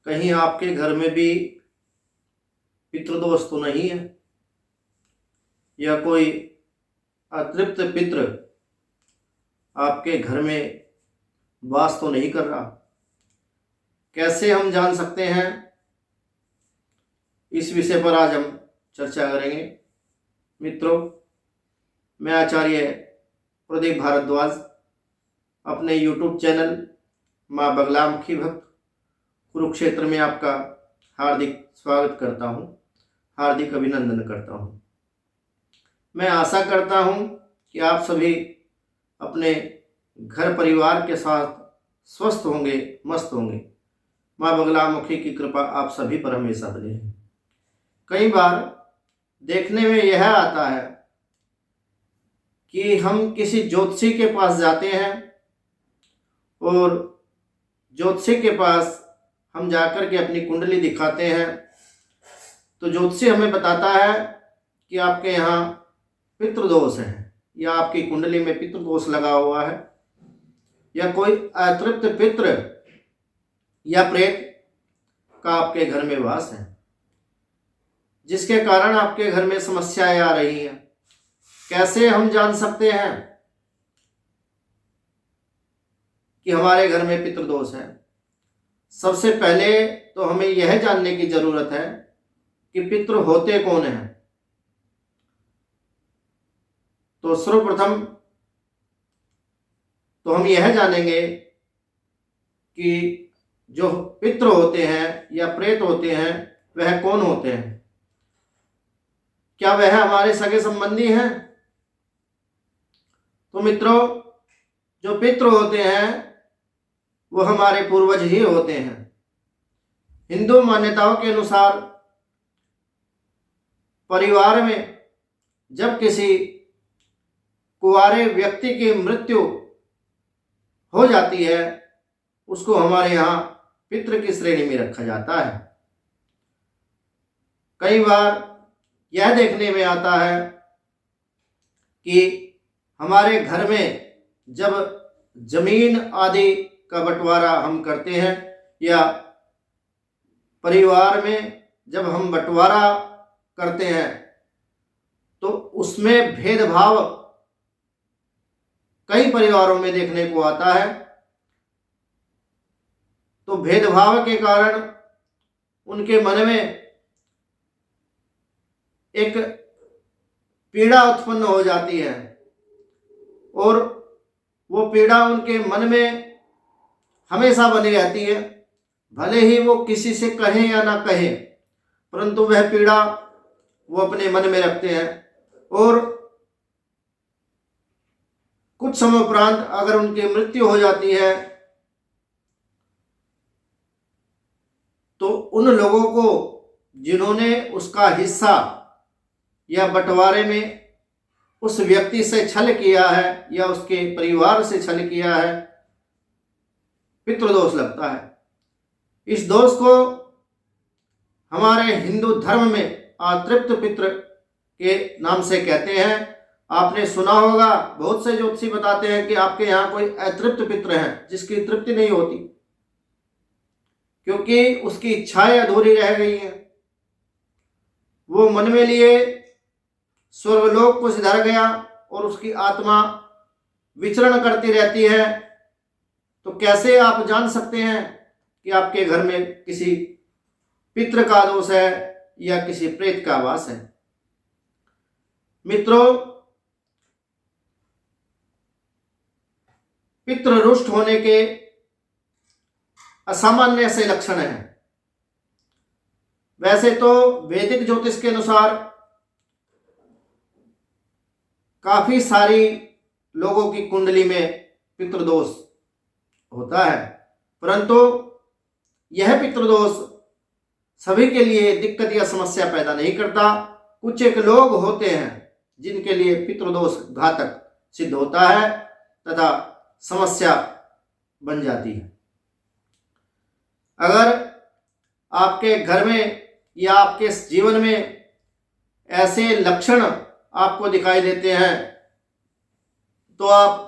कहीं आपके घर में भी पितृदोष तो नहीं है, या कोई अतृप्त पितृ आपके घर में वास तो नहीं कर रहा? कैसे हम जान सकते हैं, इस विषय पर आज हम चर्चा करेंगे। मित्रों, मैं आचार्य प्रदीप भारद्वाज अपने YouTube चैनल माँ बगलामुखी भक्त कुरुक्षेत्र में आपका हार्दिक स्वागत करता हूँ, हार्दिक अभिनंदन करता हूँ। मैं आशा करता हूँ कि आप सभी अपने घर परिवार के साथ स्वस्थ होंगे, मस्त होंगे। माँ बगलामुखी की कृपा आप सभी पर हमेशा बनी है। कई बार देखने में यह आता है कि हम किसी ज्योतिषी के पास जाते हैं और ज्योतिषी के पास हम जाकर के अपनी कुंडली दिखाते हैं, तो ज्योतिषी हमें बताता है कि आपके यहाँ पितृदोष है, या आपकी कुंडली में पितृदोष लगा हुआ है, या कोई अतृप्त पितृ या प्रेत का आपके घर में वास है, जिसके कारण आपके घर में समस्याएं आ रही हैं। कैसे हम जान सकते हैं कि हमारे घर में पितृदोष है? सबसे पहले तो हमें यह जानने की जरूरत है कि पितृ होते कौन हैं। तो सर्वप्रथम तो हम यह जानेंगे कि जो पितृ होते हैं या प्रेत होते हैं वह कौन होते हैं। क्या वह हमारे सगे संबंधी हैं? तो मित्रों, जो पितृ होते हैं वो हमारे पूर्वज ही होते हैं। हिंदू मान्यताओं के अनुसार परिवार में जब किसी कुंवारे व्यक्ति की मृत्यु हो जाती है, उसको हमारे यहाँ पितृ की श्रेणी में रखा जाता है। कई बार यह देखने में आता है कि हमारे घर में जब जमीन आदि का बंटवारा हम करते हैं, या परिवार में जब हम बंटवारा करते हैं, तो उसमें भेदभाव कई परिवारों में देखने को आता है। तो भेदभाव के कारण उनके मन में एक पीड़ा उत्पन्न हो जाती है, और वो पीड़ा उनके मन में हमेशा बनी रहती है। भले ही वो किसी से कहें या ना कहें, परंतु वह पीड़ा वो अपने मन में रखते हैं। और कुछ समय उपरांत अगर उनकी मृत्यु हो जाती है, तो उन लोगों को जिन्होंने उसका हिस्सा या बंटवारे में उस व्यक्ति से छल किया है या उसके परिवार से छल किया है, पितृदोष लगता है। इस दोष को हमारे हिंदू धर्म में अतृप्त पितृ के नाम से कहते हैं। आपने सुना होगा, बहुत से ज्योतिषी बताते हैं कि आपके यहाँ कोई अतृप्त पितृ है जिसकी तृप्ति नहीं होती, क्योंकि उसकी इच्छाएं अधूरी रह गई हैं। वो मन में लिए स्वर्गलोक को सिधार गया और उसकी आत्मा विचरण करती रहती है। तो कैसे आप जान सकते हैं कि आपके घर में किसी पितृ का दोष है या किसी प्रेत का वास है? मित्रों, पितृ रुष्ट होने के असामान्य से लक्षण हैं। वैसे तो वैदिक ज्योतिष के अनुसार काफी सारी लोगों की कुंडली में पितृदोष होता है, परंतु यह पितृदोष सभी के लिए दिक्कत या समस्या पैदा नहीं करता। कुछ एक लोग होते हैं जिनके लिए पितृदोष घातक सिद्ध होता है तथा समस्या बन जाती है। अगर आपके घर में या आपके जीवन में ऐसे लक्षण आपको दिखाई देते हैं, तो आप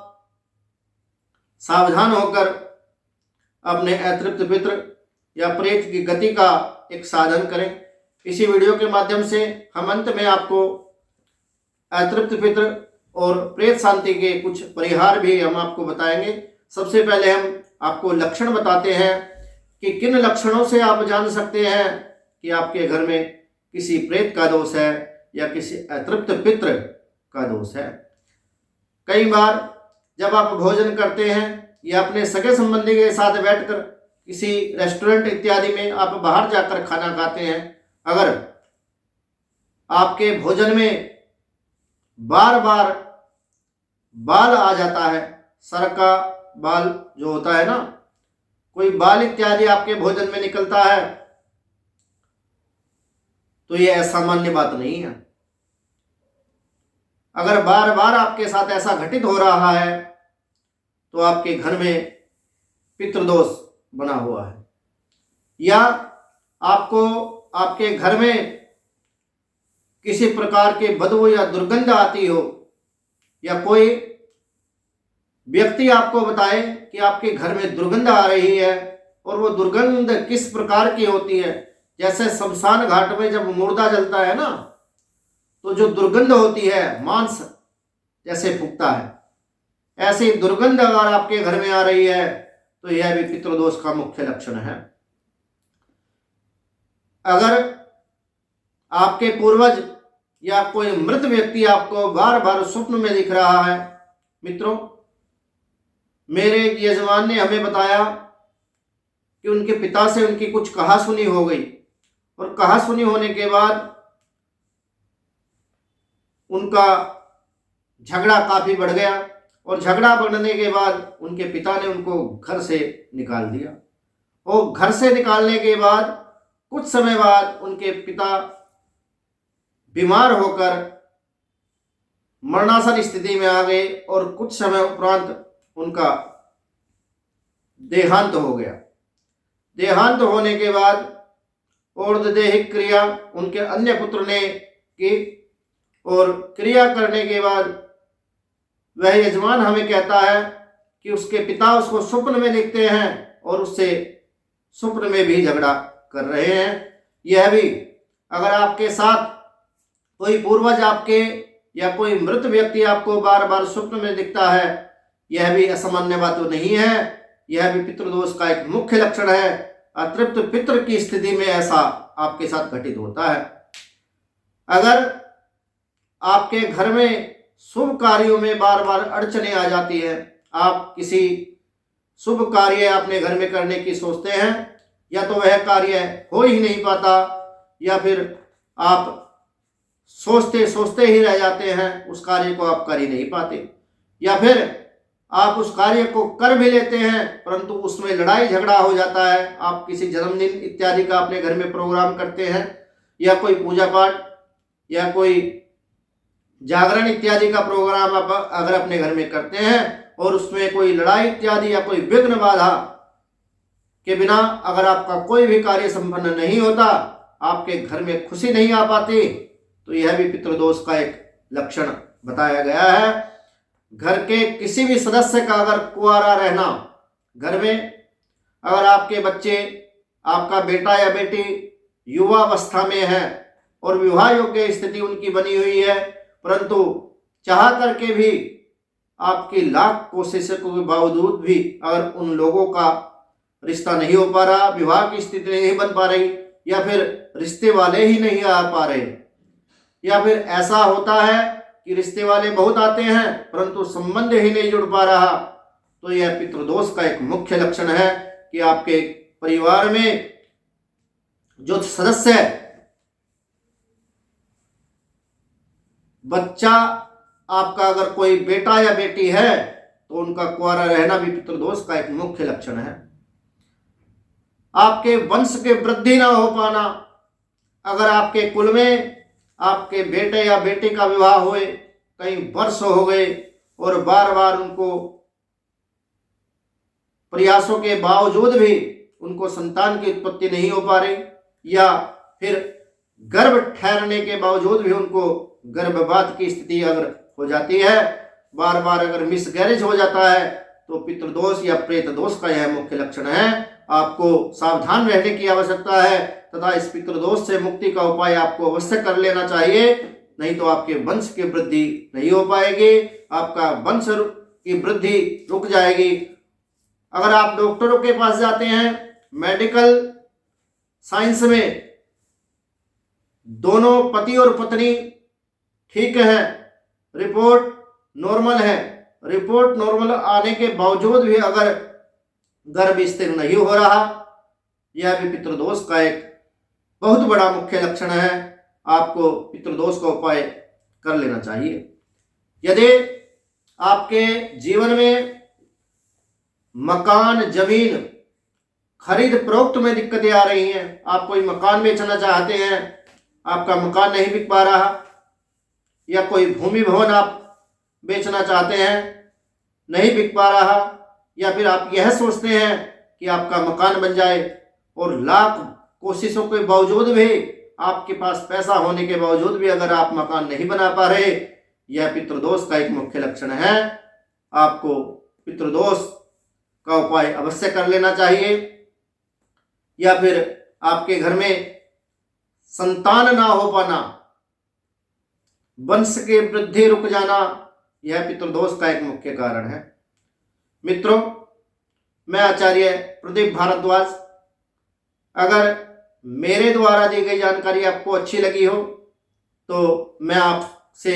सावधान होकर अपने अतृप्त पितृ या प्रेत की गति का एक साधन करें। इसी वीडियो के माध्यम से हम अंत में आपको अतृप्त पितृ और प्रेत शांति के कुछ परिहार भी हम आपको बताएंगे। सबसे पहले हम आपको लक्षण बताते हैं कि किन लक्षणों से आप जान सकते हैं कि आपके घर में किसी प्रेत का दोष है या किसी अतृप्त पितृ का दोष है। कई बार जब आप भोजन करते हैं या अपने सगे संबंधी के साथ बैठकर किसी रेस्टोरेंट इत्यादि में आप बाहर जाकर खाना खाते हैं, अगर आपके भोजन में बार बार बाल आ जाता है, सर का बाल जो होता है ना, कोई बाल इत्यादि आपके भोजन में निकलता है, तो यह असामान्य बात नहीं है। अगर बार बार आपके साथ ऐसा घटित हो रहा है तो आपके घर में पितृदोष बना हुआ है, या आपको आपके घर में किसी प्रकार के बदबू या दुर्गंध आती हो, या कोई व्यक्ति आपको बताए कि आपके घर में दुर्गंध आ रही है, और वो दुर्गंध किस प्रकार की होती है, जैसे शमशान घाट में जब मुर्दा जलता है ना, तो जो दुर्गंध होती है मांस जैसे फूकता है, ऐसी दुर्गंध अगर आपके घर में आ रही है तो यह भी पितृदोष का मुख्य लक्षण है। अगर आपके पूर्वज या कोई मृत व्यक्ति आपको बार बार स्वप्न में दिख रहा है, मित्रों, मेरे एक यजमान ने हमें बताया कि उनके पिता से उनकी कुछ कहासुनी हो गई, और कहासुनी होने के बाद उनका झगड़ा काफी बढ़ गया, और झगड़ा बढ़ने के बाद उनके पिता ने उनको घर से निकाल दिया। और घर से निकालने के बाद कुछ समय बाद उनके पिता बीमार होकर मरणासन स्थिति में आ गए, और कुछ समय उपरांत उनका देहांत हो गया। देहांत होने के बाद और्धदेहिक क्रिया उनके अन्य पुत्र ने की, और क्रिया करने के बाद वह यजमान हमें कहता है कि उसके पिता उसको स्वप्न में देखते हैं और उससे स्वप्न में भी झगड़ा कर रहे हैं। यह भी अगर आपके साथ कोई पूर्वज आपके या कोई मृत व्यक्ति आपको बार बार स्वप्न में दिखता है, यह भी असामान्य बात तो नहीं है, यह भी पितृदोष का एक मुख्य लक्षण है। अतृप्त पितृ की स्थिति में ऐसा आपके साथ घटित होता है। अगर आपके घर में शुभ कार्यों में बार बार अड़चने आ जाती है, आप किसी शुभ कार्य अपने घर में करने की सोचते हैं, या तो वह कार्य हो ही नहीं पाता, या फिर आप सोचते सोचते ही रह जाते हैं, उस कार्य को आप कर ही नहीं पाते, या फिर आप उस कार्य को कर भी लेते हैं परंतु उसमें लड़ाई झगड़ा हो जाता है। आप किसी जन्मदिन इत्यादि का अपने घर में प्रोग्राम करते हैं, या कोई पूजा पाठ या कोई जागरण इत्यादि का प्रोग्राम आप अगर अपने घर में करते हैं, और उसमें कोई लड़ाई इत्यादि या कोई विघ्न बाधा के बिना अगर आपका कोई भी कार्य संपन्न नहीं होता, आपके घर में खुशी नहीं आ पाती, तो यह भी पितृदोष का एक लक्षण बताया गया है। घर के किसी भी सदस्य का अगर कुंवारा रहना, घर में अगर आपके बच्चे, आपका बेटा या बेटी युवा अवस्था में है और विवाह योग्य स्थिति उनकी बनी हुई है, परंतु चाह करके भी आपकी लाख कोशिशों के बावजूद भी अगर उन लोगों का रिश्ता नहीं हो पा रहा, विवाह की स्थिति नहीं बन पा रही, या फिर रिश्ते वाले ही नहीं आ पा रहे, या फिर ऐसा होता है कि रिश्ते वाले बहुत आते हैं परंतु संबंध ही नहीं जुड़ पा रहा, तो यह पितृदोष का एक मुख्य लक्षण है कि आपके परिवार में जो सदस्य है, बच्चा आपका अगर कोई बेटा या बेटी है तो उनका कुंवारा रहना भी पितृदोष का एक मुख्य लक्षण है। आपके वंश के वृद्धि ना हो पाना, अगर आपके कुल में आपके बेटे या बेटी का विवाह हुए कई वर्ष हो गए और बार बार उनको प्रयासों के बावजूद भी उनको संतान की उत्पत्ति नहीं हो पा रही, या फिर गर्भ ठहरने के बावजूद भी उनको गर्भपात की स्थिति अगर हो जाती है, बार बार अगर मिसगैरेज हो जाता है, तो पितृदोष या प्रेत दोष का यह मुख्य लक्षण है। आपको सावधान रहने की आवश्यकता है तथा इस पितृदोष से मुक्ति का उपाय आपको अवश्य कर लेना चाहिए, नहीं तो आपके वंश की वृद्धि नहीं हो पाएगी, आपका वंश की वृद्धि रुक जाएगी। अगर आप डॉक्टरों के पास जाते हैं, मेडिकल साइंस में दोनों पति और पत्नी ठीक है, रिपोर्ट नॉर्मल है, रिपोर्ट नॉर्मल आने के बावजूद भी अगर गर्भ स्थिर नहीं हो रहा, यह भी पितृदोष का एक बहुत बड़ा मुख्य लक्षण है। आपको पितृदोष का उपाय कर लेना चाहिए। यदि आपके जीवन में मकान जमीन खरीद फरोख्त में दिक्कतें आ रही हैं, आप कोई मकान बेचना चाहते हैं, आपका मकान नहीं बिक पा रहा, या कोई भूमि भवन आप बेचना चाहते हैं, नहीं बिक पा रहा, या फिर आप यह सोचते हैं कि आपका मकान बन जाए और लाख कोशिशों के बावजूद भी, आपके पास पैसा होने के बावजूद भी अगर आप मकान नहीं बना पा रहे, यह पितृदोष का एक मुख्य लक्षण है। आपको पितृदोष का उपाय अवश्य कर लेना चाहिए। या फिर आपके घर में संतान ना हो पाना, वंश की वृद्धि रुक जाना, यह पितृदोष का एक मुख्य कारण है। मित्रों, मैं आचार्य प्रदीप भारद्वाज, अगर मेरे द्वारा दी गई जानकारी आपको अच्छी लगी हो तो मैं आपसे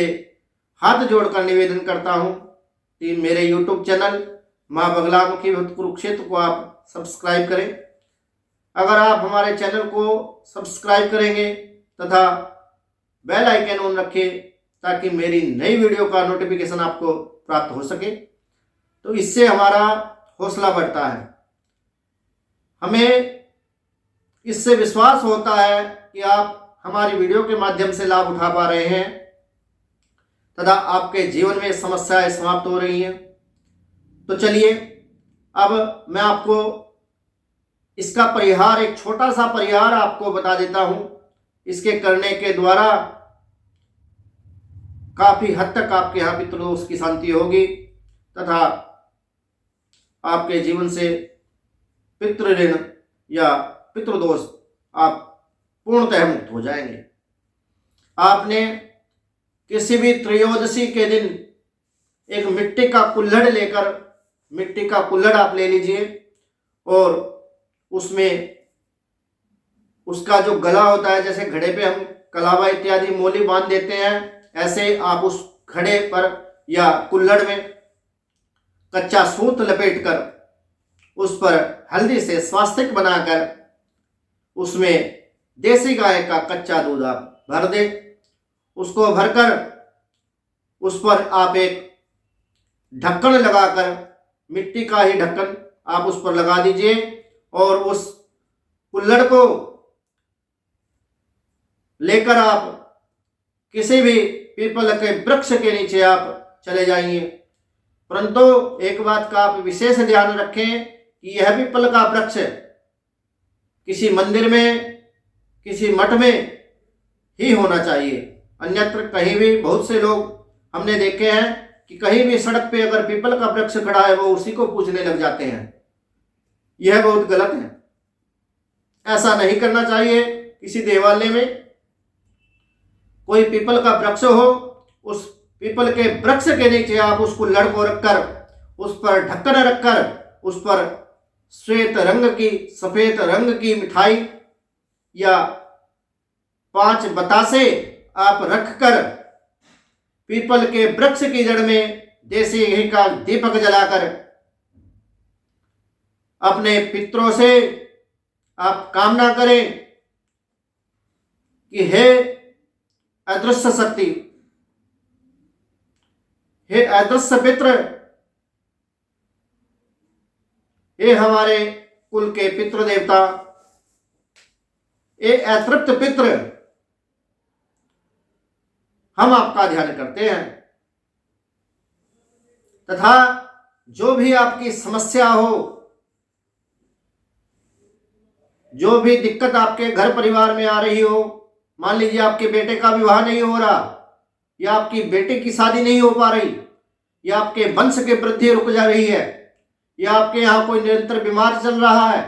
हाथ जोड़कर निवेदन करता हूं कि मेरे YouTube चैनल मां बगलामुखी भक्त कुरुक्षेत्र को आप सब्सक्राइब करें। अगर आप हमारे चैनल को सब्सक्राइब करेंगे तथा बेल आइकन ऑन रखें ताकि मेरी नई वीडियो का नोटिफिकेशन आपको प्राप्त हो सके, तो इससे हमारा हौसला बढ़ता है। हमें इससे विश्वास होता है कि आप हमारी वीडियो के माध्यम से लाभ उठा पा रहे हैं तथा आपके जीवन में समस्याएं समाप्त हो रही हैं। तो चलिए, अब मैं आपको इसका परिहार, एक छोटा सा परिहार आपको बता देता हूं। इसके करने के द्वारा काफी हद तक आपके यहाँ पितृदोष की शांति होगी तथा आपके जीवन से पितृ ऋण या पितृदोष आप पूर्णतः मुक्त हो जाएंगे। आपने किसी भी त्रयोदशी के दिन एक मिट्टी का कुल्हड़ लेकर, मिट्टी का कुल्हड़ आप ले लीजिए और उसमें उसका जो गला होता है, जैसे घड़े पे हम कलावा इत्यादि मोली बांध देते हैं, ऐसे आप उस घड़े पर या कुल्हड़ में कच्चा सूत लपेटकर उस पर हल्दी से स्वास्तिक बनाकर उसमें देसी गाय का कच्चा दूध आप भर दें। उसको भरकर उस पर आप एक ढक्कन लगाकर, मिट्टी का ही ढक्कन आप उस पर लगा दीजिए और उस कुल्हड़ को लेकर आप किसी भी पीपल के वृक्ष के नीचे आप चले जाइए। परंतु एक बात का आप विशेष ध्यान रखें कि यह पीपल का वृक्ष किसी मंदिर में, किसी मठ में ही होना चाहिए। अन्यत्र कहीं भी, बहुत से लोग हमने देखे हैं कि कहीं भी सड़क पे अगर पीपल का वृक्ष खड़ा है वो उसी को पूजने लग जाते हैं। यह बहुत गलत है, ऐसा नहीं करना चाहिए। किसी देवालय में कोई पीपल का वृक्ष हो, उस पीपल के वृक्ष के नीचे आप उस कुल्हड़ को रखकर, उस पर ढक्कन रखकर, उस पर श्वेत रंग की, सफेद रंग की मिठाई या 5 बतासे आप रखकर पीपल के वृक्ष की जड़ में देसी घी का दीपक जलाकर अपने पितरों से आप कामना करें कि हे अदृश्य शक्ति, हे अदृश्य पितृ, हे हमारे कुल के पितृ देवता, हे अतृप्त पितृ, हम आपका ध्यान करते हैं तथा जो भी आपकी समस्या हो, जो भी दिक्कत आपके घर परिवार में आ रही हो, मान लीजिए आपके बेटे का विवाह नहीं हो रहा, या आपकी बेटी की शादी नहीं हो पा रही, या आपके वंश की वृद्धि रुक जा रही है, या आपके यहाँ कोई निरंतर बीमार चल रहा है,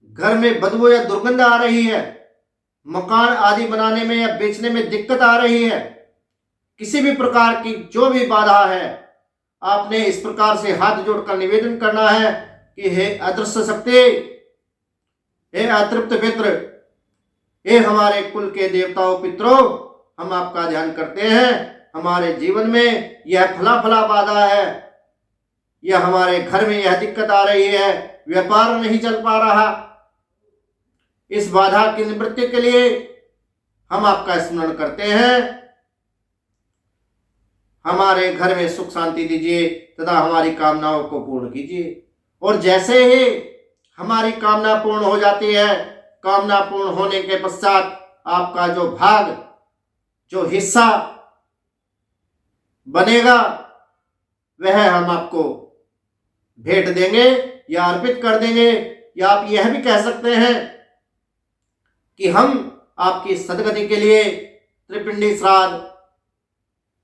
घर में बदबू या दुर्गंध आ रही है, मकान आदि बनाने में या बेचने में दिक्कत आ रही है, किसी भी प्रकार की जो भी बाधा है, आपने इस प्रकार से हाथ जोड़कर निवेदन करना है कि हे अदृश्य शक्ति, हे अतृप्त पितृ, हे हमारे कुल के देवताओं पितरों, हम आपका ध्यान करते हैं। हमारे जीवन में यह फला फला बाधा है, यह हमारे घर में यह दिक्कत आ रही है, व्यापार नहीं चल पा रहा, इस बाधा की निवृत्ति के लिए हम आपका स्मरण करते हैं। हमारे घर में सुख शांति दीजिए तथा हमारी कामनाओं को पूर्ण कीजिए। और जैसे ही हमारी कामना पूर्ण हो जाती है, कामना पूर्ण होने के पश्चात आपका जो भाग, जो हिस्सा बनेगा, वह हम आपको भेंट देंगे या अर्पित कर देंगे, या आप यह भी कह सकते हैं कि हम आपकी सदगति के लिए त्रिपिंडी श्राद्ध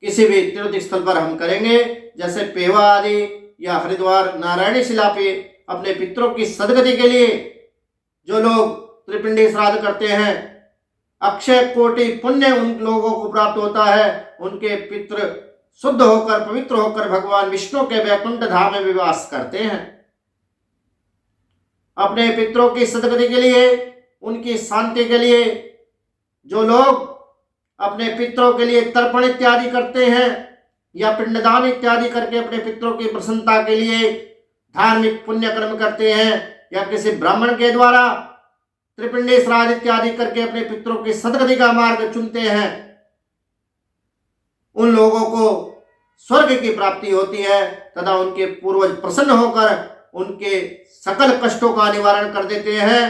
किसी भी तीर्थ स्थल पर हम करेंगे, जैसे पेवा आदि या हरिद्वार नारायणी शिला पे अपने पितरों की सदगति के लिए जो लोग त्रिपिंडी श्राद्ध करते हैं, अक्षय कोटि पुण्य उन लोगों को प्राप्त होता है। उनके पितृ शुद्ध होकर, पवित्र होकर भगवान विष्णु के वैकुंठ धाम में विवास करते हैं। अपने पितरों की सदगति के लिए, उनकी शांति के लिए जो लोग अपने पितरों के लिए तर्पण इत्यादि करते हैं या पिंडदान इत्यादि करके अपने पितरों की प्रसन्नता के लिए धार्मिक पुण्य कर्म करते हैं, या किसी ब्राह्मण के द्वारा त्रिपिंडी श्राद्ध इत्यादि करके अपने पितरों की सदगति का मार्ग चुनते हैं, उन लोगों को स्वर्ग की प्राप्ति होती है तथा उनके पूर्वज प्रसन्न होकर उनके सकल कष्टों का निवारण कर देते हैं।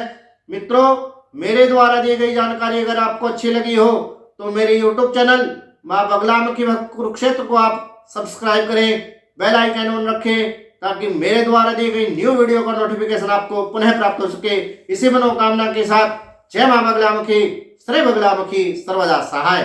मित्रों, मेरे द्वारा दी गई जानकारी अगर आपको अच्छी लगी हो तो मेरे YouTube चैनल मां बगलामुखी भक्त कुरुक्षेत्र को आप सब्सक्राइब करें, बेल आइकन ऑन रखें, ताकि मेरे द्वारा दी गई न्यू वीडियो का नोटिफिकेशन आपको पुनः प्राप्त हो सके। इसी मनोकामना के साथ जय मां बगलामुखी, श्री बगलामुखी सर्वदा सहाय।